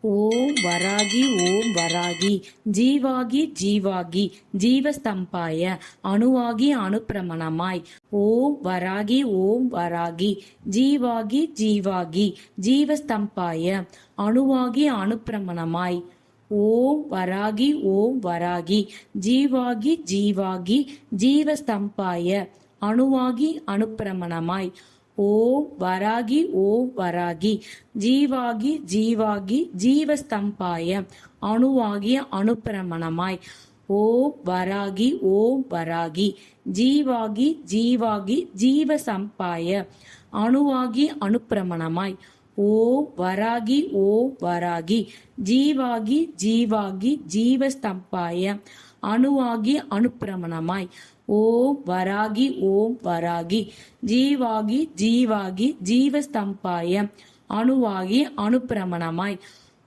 Om Varahi Om Varahi ஜீவாகி ஜீவாகி ஜீவஸ்தம்பாய அணுவாகி அணுப்பிரமணமாய் Om Varahi ஜீவாகி ஜீவாகி ஜீவஸ்தம்பாய அணுவாகி அணுப்பிரமணமாய் Om Varahi ஜீவாகி ஜீவாகி ஜீவஸ்தம்பாய அணுவாகி அணுப்பிரமணமாய் Om Varahi ஜீவாகி ஜீவாகி ஜீவஸ்தம்பாய அணுவாகி அணுப்பிரமணமாய் Om Varahi ஜீவாகி ஜீவாகி ஜீவசம்பாய அணுவாகி அணுப்பிரமணமாய் Om Varahi ஜீவாகி ஜீவாகி ஜீவஸ்தம்பாய அணுவாகி அணுப்பிரமணமாய் Om Varahi ஜீவாகி ஜீவாகி ஜீவஸ்தம்பாய அணுவாகி அணுப்பிரமணமாய்